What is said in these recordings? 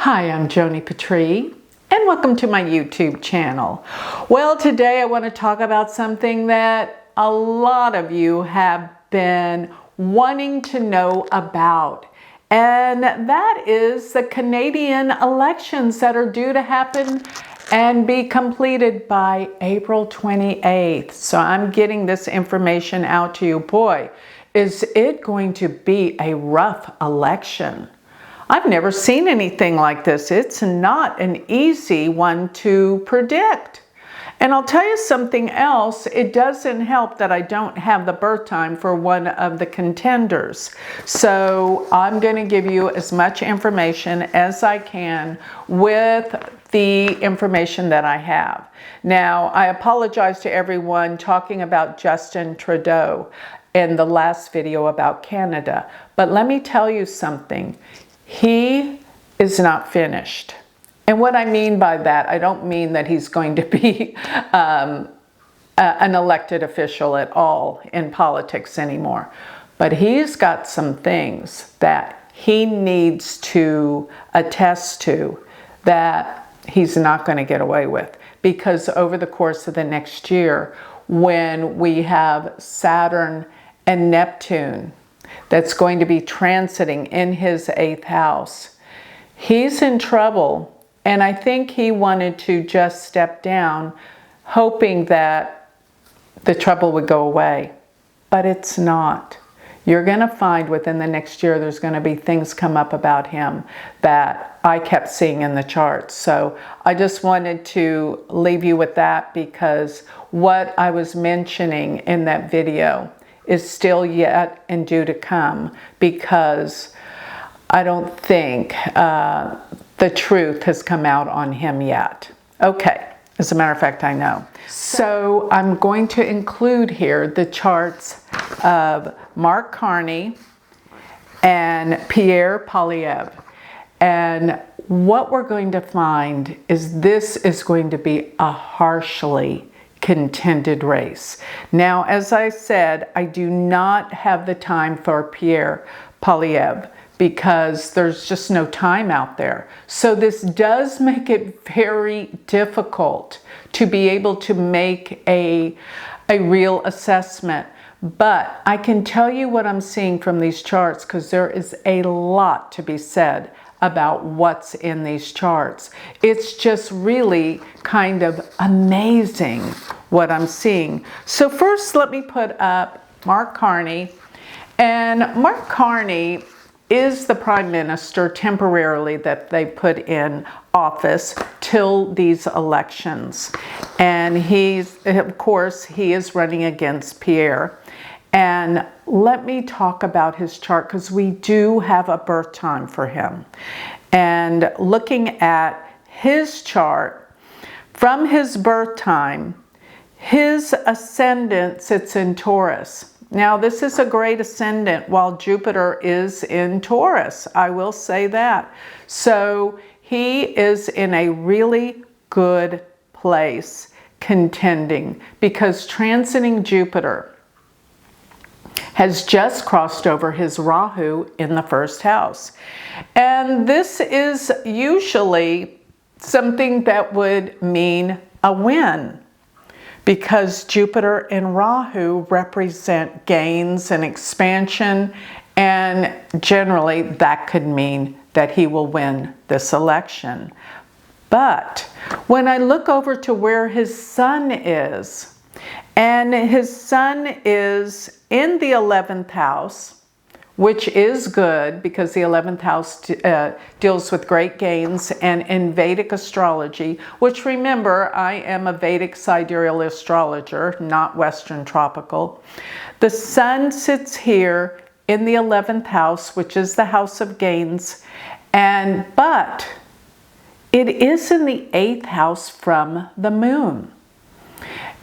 Hi, I'm Joni Patry, and welcome to my YouTube channel. Well, today I want to talk about something that a lot of you have been wanting to know about, and that is the Canadian elections that are due to happen and be completed by April 28th. So I'm getting this information out to you. Boy, is it going to be a rough election. I've never seen anything like this. It's not an easy one to predict. And I'll tell you something else, it doesn't help that I don't have the birth time for one of the contenders. So I'm going to give you as much information as I can with the information that I have. Now, I apologize to everyone talking about Justin Trudeau in the last video about Canada, but let me tell you something. He is not finished. And what I mean by that, I don't mean that he's going to be an elected official at all in politics anymore. But he's got some things that he needs to attest to that he's not going to get away with. Because over the course of the next year, when we have Saturn and Neptune that's going to be transiting in his 8th house, he's in trouble. And I think he wanted to just step down, hoping that the trouble would go away. But it's not. You're going to find within the next year there's going to be things come up about him that I kept seeing in the charts. So I just wanted to leave you with that, because what I was mentioning in that video is still yet and due to come, because I don't think the truth has come out on him yet. Okay, as a matter of fact, I know. So I'm going to include here the charts of Mark Carney and Pierre Poilievre. And what we're going to find is this is going to be a harshly contended race. Now, as I said, I do not have the time for Pierre Poilievre because there's just no time out there. So this does make it very difficult to be able to make a real assessment. But I can tell you what I'm seeing from these charts, because there is a lot to be said about what's in these charts. It's just really kind of amazing what I'm seeing. So first, let me put up Mark Carney. And Mark Carney is the prime minister temporarily that they put in office till these elections. And of course, he is running against Pierre. And let me talk about his chart, because we do have a birth time for him. And looking at his chart, from his birth time, his ascendant sits in Taurus. Now, this is a great ascendant while Jupiter is in Taurus. I will say that. So he is in a really good place contending, because transiting Jupiter has just crossed over his Rahu in the 1st house. And this is usually something that would mean a win, because Jupiter and Rahu represent gains and expansion, and generally that could mean that he will win this election. But when I look over to where his sun is, and his sun is in the 11th house, which is good because the 11th house deals with great gains, and in Vedic astrology, which, remember, I am a Vedic sidereal astrologer, not Western tropical. The sun sits here in the 11th house, which is the house of gains, but it is in the 8th house from the moon.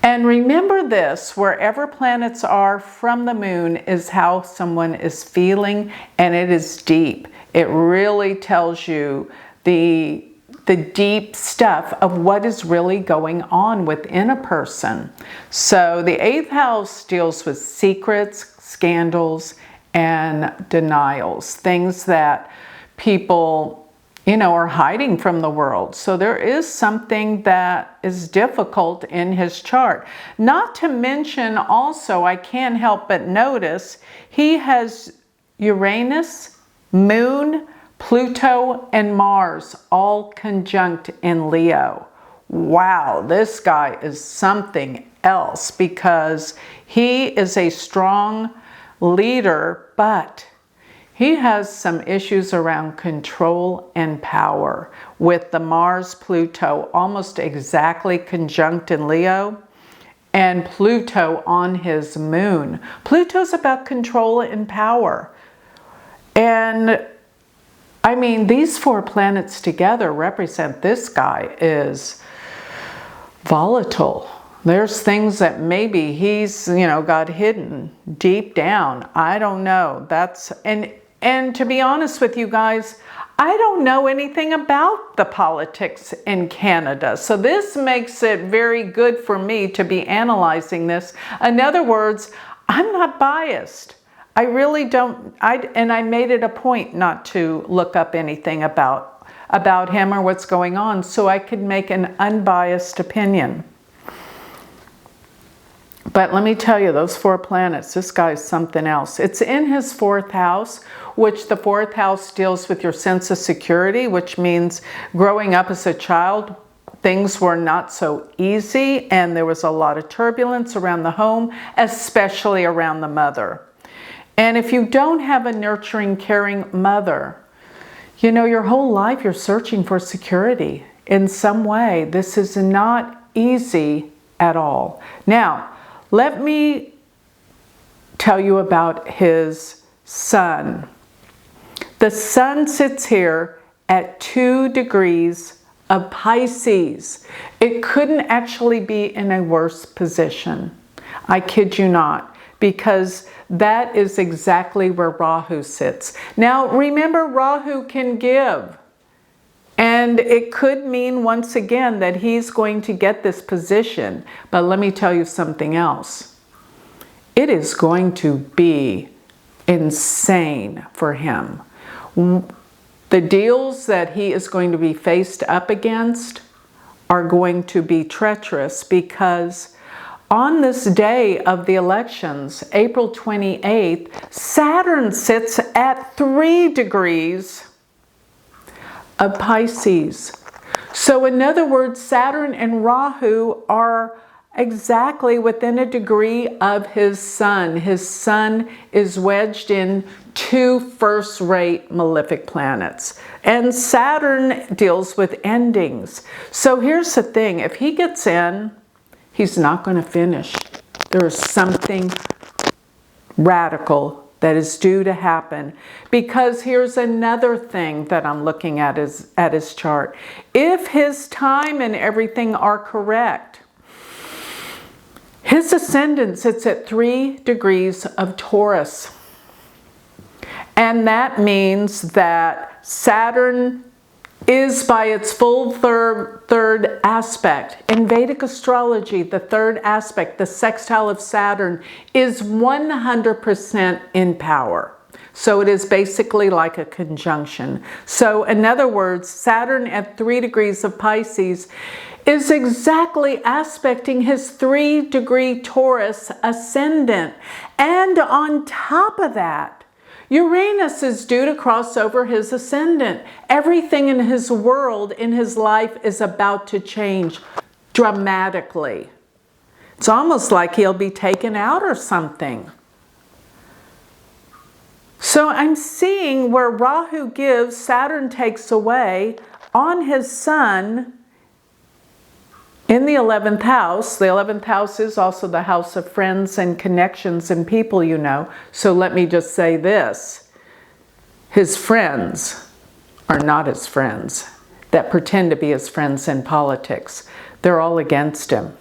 And remember this, wherever planets are from the moon is how someone is feeling, and it is deep. It really tells you the deep stuff of what is really going on within a person. So the 8th house deals with secrets, scandals, and denials, things that people or hiding from the world. So there is something that is difficult in his chart. Not to mention also, I can't help but notice, he has Uranus, Moon, Pluto, and Mars all conjunct in Leo. Wow, this guy is something else, because he is a strong leader, but he has some issues around control and power, with the Mars Pluto almost exactly conjunct in Leo, and Pluto on his moon. Pluto's about control and power. And I mean, these 4 planets together represent this guy is volatile. There's things that maybe he's, got hidden deep down. I don't know. And to be honest with you guys, I don't know anything about the politics in Canada. So this makes it very good for me to be analyzing this. In other words, I'm not biased. I really don't. And I made it a point not to look up anything about him or what's going on, so I could make an unbiased opinion. But let me tell you, those 4 planets, this guy's something else. It's in his 4th house, which the 4th house deals with your sense of security, which means growing up as a child, things were not so easy, and there was a lot of turbulence around the home, especially around the mother. And if you don't have a nurturing, caring mother, your whole life you're searching for security in some way. This is not easy at all. Now, let me tell you about his sun. The sun sits here at 2 degrees of Pisces. It couldn't actually be in a worse position. I kid you not, because that is exactly where Rahu sits. Now, remember, Rahu can give. And it could mean, once again, that he's going to get this position. But let me tell you something else. It is going to be insane for him. The deals that he is going to be faced up against are going to be treacherous, because on this day of the elections, April 28th, Saturn sits at 3 degrees of Pisces. So in other words, Saturn and Rahu are exactly within a degree of his sun. His sun is wedged in 2 first-rate malefic planets. And Saturn deals with endings. So here's the thing. If he gets in, he's not going to finish. There is something radical that is due to happen, because here's another thing that I'm looking at his chart. If his time and everything are correct, his ascendant sits at 3 degrees of Taurus. And that means that Saturn is by its full third aspect. In Vedic astrology, the 3rd aspect, the sextile of Saturn, is 100% in power. So it is basically like a conjunction. So in other words, Saturn at 3 degrees of Pisces is exactly aspecting his 3-degree Taurus ascendant. And on top of that, Uranus is due to cross over his ascendant. Everything in his world, in his life, is about to change dramatically. It's almost like he'll be taken out or something. So I'm seeing where Rahu gives, Saturn takes away on his sun in the 11th house. The 11th house is also the house of friends and connections and people, So let me just say this. His friends are not his friends that pretend to be his friends in politics. They're all against him.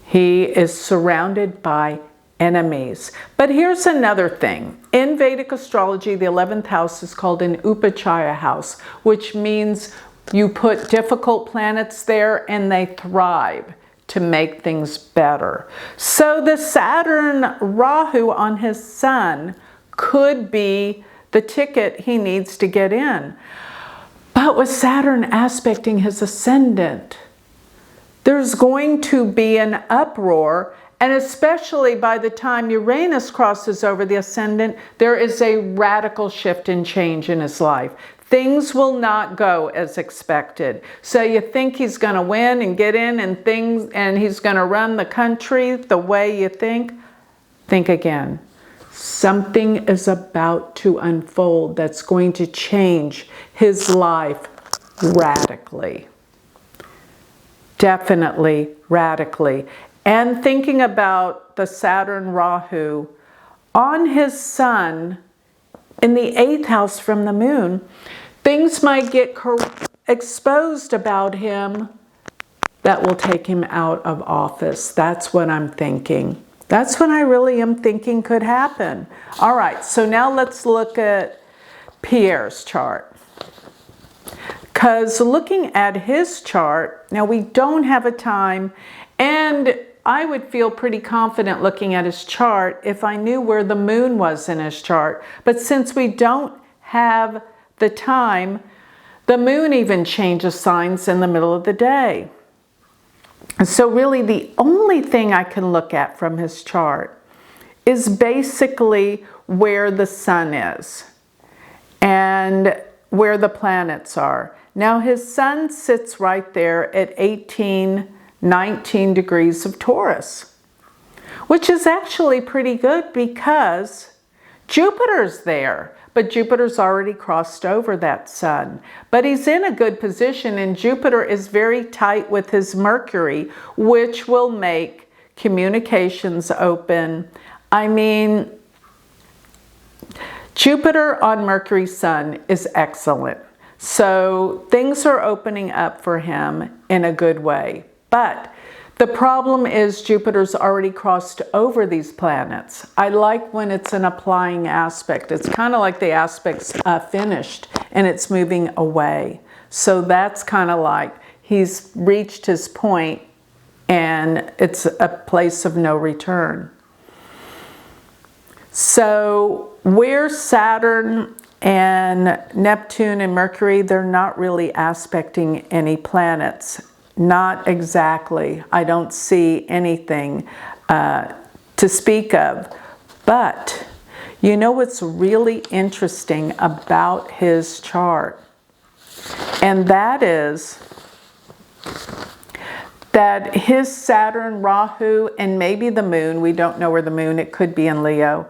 He is surrounded by enemies. But here's another thing. In Vedic astrology, the 11th house is called an Upachaya house, which means you put difficult planets there and they thrive to make things better. So the Saturn Rahu on his sun could be the ticket he needs to get in. But But with Saturn aspecting his ascendant, there's going to be an uproar, and especially by the time Uranus crosses over the ascendant, there is a radical shift and change in his life. Things will not go as expected. So you think he's going to win and get in and he's going to run the country the way you think? Think again. Something is about to unfold that's going to change his life radically. Definitely radically. And thinking about the Saturn Rahu on his sun in the 8th house from the moon, things might get exposed about him that will take him out of office. That's what I'm thinking. That's what I really am thinking could happen. All right, so now let's look at Pierre's chart. Because looking at his chart, now we don't have a time, and I would feel pretty confident looking at his chart if I knew where the moon was in his chart. But since we don't have the time, the moon even changes signs in the middle of the day. And so really the only thing I can look at from his chart is basically where the sun is and where the planets are. Now his sun sits right there at 19 degrees of Taurus, which is actually pretty good because Jupiter's there. But Jupiter's already crossed over that sun. But he's in a good position, and Jupiter is very tight with his Mercury, which will make communications open. I mean, Jupiter on Mercury's sun is excellent. So things are opening up for him in a good way. But the problem is Jupiter's already crossed over these planets. I like when it's an applying aspect. It's kind of like the aspect's finished and it's moving away. So that's kind of like he's reached his point and it's a place of no return. So where Saturn and Neptune and Mercury, they're not really aspecting any planets. Not exactly. I don't see anything to speak of. But you know what's really interesting about his chart? And that is that his Saturn, Rahu, and maybe the moon, we don't know where the moon, it could be in Leo,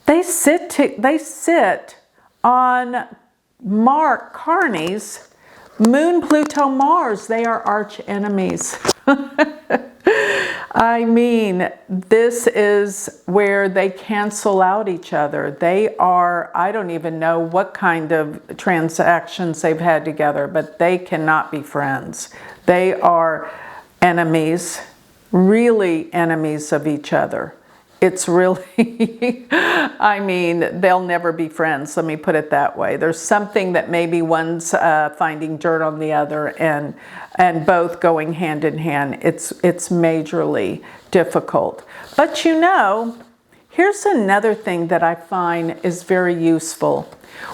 they sit on Mark Carney's Moon, Pluto, Mars. They are arch enemies. I mean, this is where they cancel out each other. They are, I don't even know what kind of transactions they've had together, but they cannot be friends. They are enemies, really enemies of each other. It's really, I mean, they'll never be friends, let me put it that way. There's something that maybe one's finding dirt on the other and both going hand in hand. It's majorly difficult. But you know, here's another thing that I find is very useful.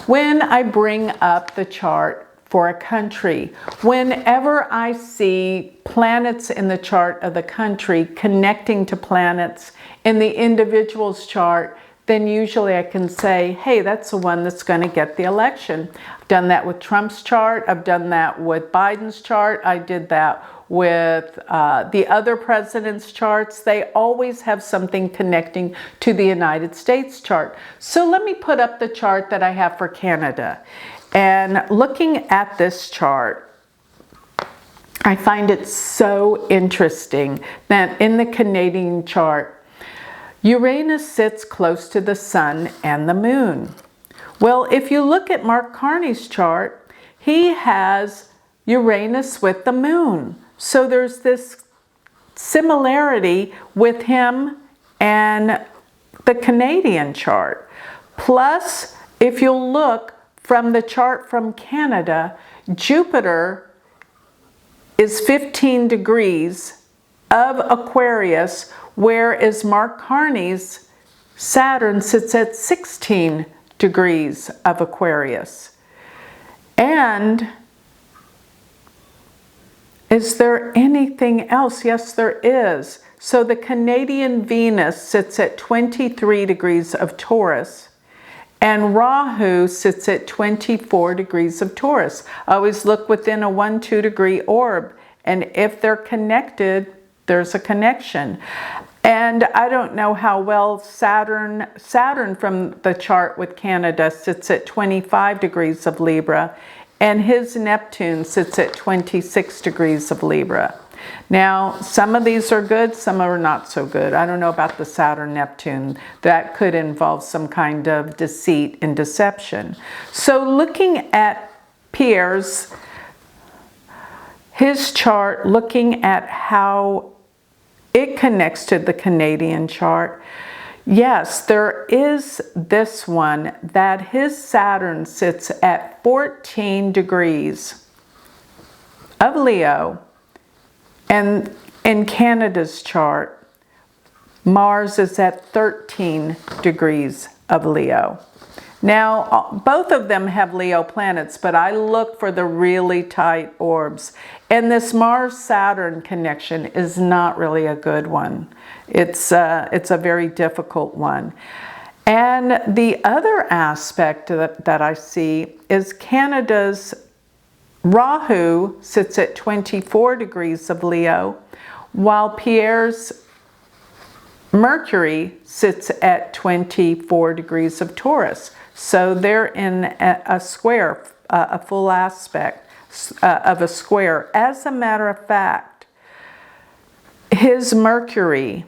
When I bring up the chart for a country, whenever I see planets in the chart of the country connecting to planets in the individual's chart, then usually I can say, hey, that's the one that's going to get the election. I've done that with Trump's chart. I've done that with Biden's chart. I did that with the other president's charts. They always have something connecting to the United States chart. So let me put up the chart that I have for Canada. And looking at this chart, I find it so interesting that in the Canadian chart, Uranus sits close to the sun and the moon. Well, if you look at Mark Carney's chart, he has Uranus with the moon. So there's this similarity with him and the Canadian chart. Plus, if you'll look from the chart from Canada, Jupiter is 15 degrees of Aquarius, whereas Mark Carney's Saturn sits at 16 degrees of Aquarius. And Is there anything else? Yes, there is. So the Canadian Venus sits at 23 degrees of Taurus, and Rahu sits at 24 degrees of Taurus. Always look within a 1-2 degree orb, and if they're connected, there's a connection. And I don't know how well Saturn from the chart with Canada sits at 25 degrees of Libra, and his Neptune sits at 26 degrees of Libra. Now, some of these are good, some are not so good. I don't know about the Saturn-Neptune. That could involve some kind of deceit and deception. So looking at Pierre's, his chart, looking at how it connects to the Canadian chart, yes, there is this one that his Saturn sits at 14 degrees of Leo. And in Canada's chart, Mars is at 13 degrees of Leo. Now, both of them have Leo planets, but I look for the really tight orbs. And this Mars-Saturn connection is not really a good one. It's a very difficult one. And the other aspect that I see is Canada's Rahu sits at 24 degrees of Leo, while Pierre's Mercury sits at 24 degrees of Taurus. So they're in a square, a full aspect of a square. As a matter of fact, his Mercury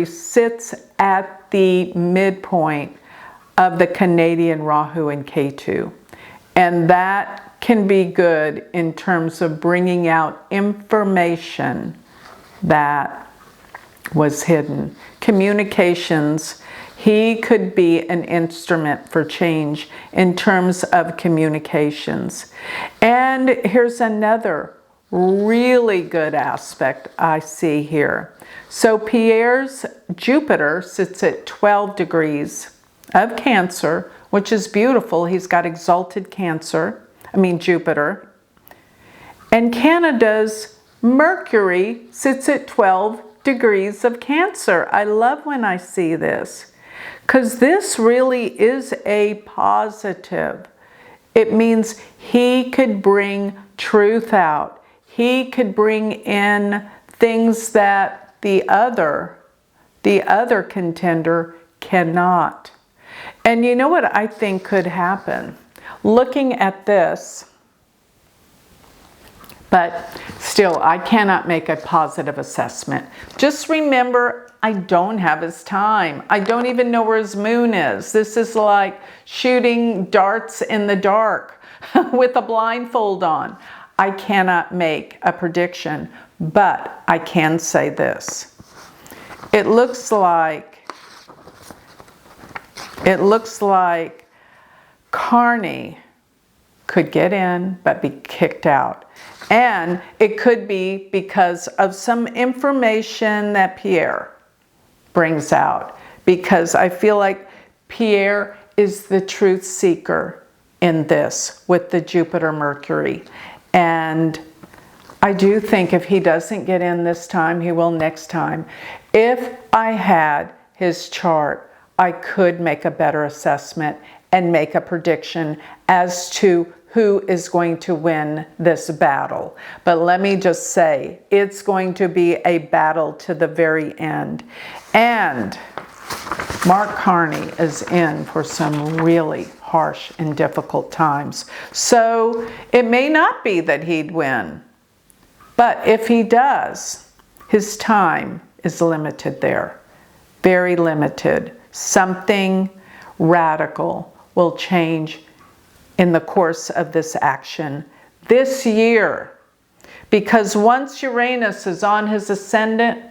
sits at the midpoint of the Canadian Rahu and Ketu. And that can be good in terms of bringing out information that was hidden. Communications, he could be an instrument for change in terms of communications. And here's another really good aspect I see here. So Pierre's Jupiter sits at 12 degrees of Cancer, which is beautiful. He's got exalted Jupiter. And Canada's Mercury sits at 12 degrees of Cancer. I love when I see this, because this really is a positive. It means he could bring truth out. He could bring in things that the other contender cannot. And you know what I think could happen? Looking at this, but still, I cannot make a positive assessment. Just remember, I don't have his time. I don't even know where his moon is. This is like shooting darts in the dark with a blindfold on. I cannot make a prediction, but I can say this. It looks like Carney could get in but be kicked out. And it could be because of some information that Pierre brings out. Because I feel like Pierre is the truth seeker in this with the Jupiter Mercury. And I do think if he doesn't get in this time, he will next time. If I had his chart, I could make a better assessment and make a prediction as to who is going to win this battle. But let me just say, it's going to be a battle to the very end. And Mark Carney is in for some really harsh and difficult times. So it may not be that he'd win. But if he does, his time is limited there. Very limited. Something radical will change in the course of this action this year. Because once Uranus is on his ascendant,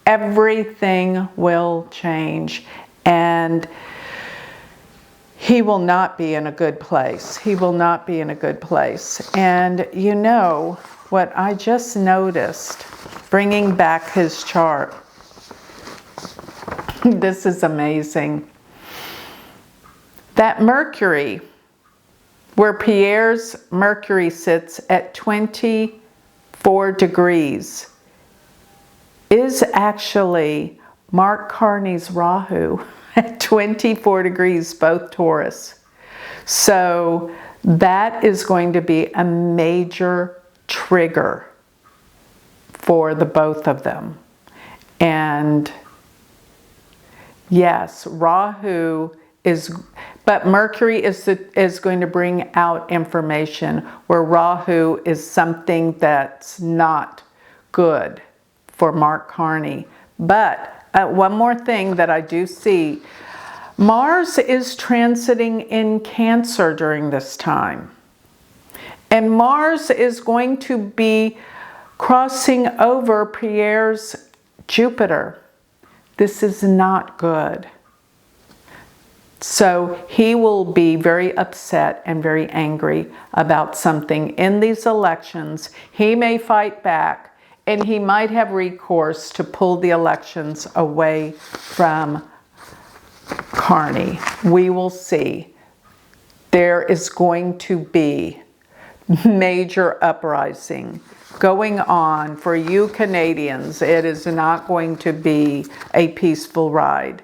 everything will change. And he will not be in a good place. He will not be in a good place. And you know what I just noticed, bringing back his chart. This is amazing. That Mercury where Pierre's Mercury sits at 24 degrees, is actually Mark Carney's Rahu at 24 degrees, both Taurus. So that is going to be a major trigger for the both of them. And yes, Rahu is, but Mercury is going to bring out information, where Rahu is something that's not good for Mark Carney. But one more thing that I do see, Mars is transiting in Cancer during this time. And Mars is going to be crossing over Pierre's Jupiter. This is not good. So he will be very upset and very angry about something in these elections. He may fight back, and he might have recourse to pull the elections away from Carney. We will see. There is going to be major uprising going on for you Canadians. It is not going to be a peaceful ride,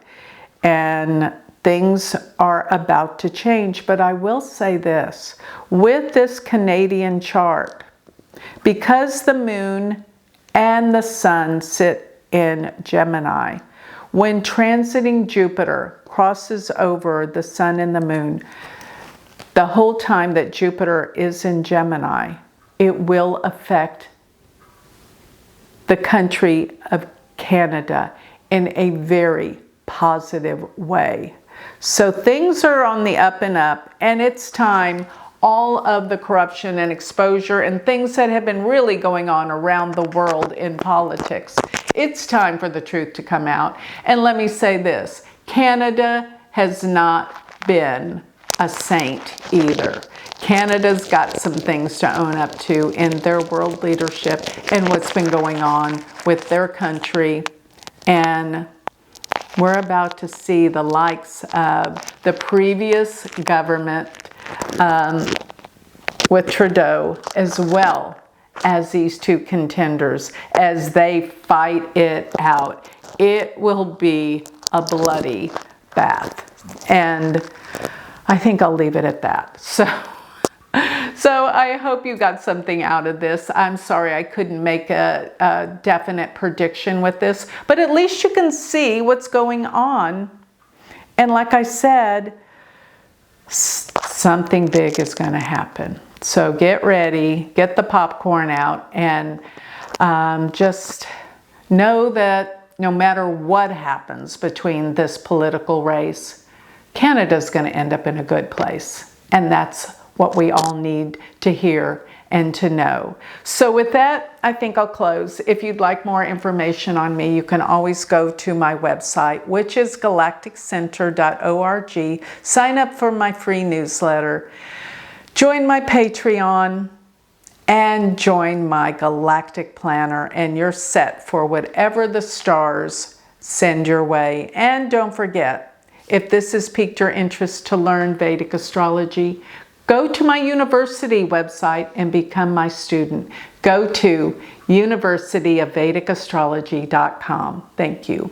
and things are about to change. But I will say this, with this Canadian chart, because the moon and the sun sit in Gemini, when transiting Jupiter crosses over the sun and the moon, the whole time that Jupiter is in Gemini, it will affect the country of Canada in a very positive way. So things are on the up and up, and it's time. All of the corruption and exposure and things that have been really going on around the world in politics, it's time for the truth to come out. And let me say this, Canada has not been a saint either. Canada's got some things to own up to in their world leadership and what's been going on with their country. And we're about to see the likes of the previous government with Trudeau, as well as these two contenders, as they fight it out. It will be a bloody bath. And I think I'll leave it at that. So I hope you got something out of this. I'm sorry I couldn't make a definite prediction with this, but at least you can see what's going on. And like I said, something big is going to happen. So get ready, get the popcorn out, and just know that no matter what happens between this political race, Canada's going to end up in a good place. And that's what we all need to hear and to know. So with that, I think I'll close. If you'd like more information on me, you can always go to my website, which is galacticcenter.org. Sign up for my free newsletter, join my Patreon, and join my Galactic Planner, and you're set for whatever the stars send your way. And don't forget, if this has piqued your interest to learn Vedic astrology, go to my university website and become my student. Go to universityofvedicastrology.com. Thank you.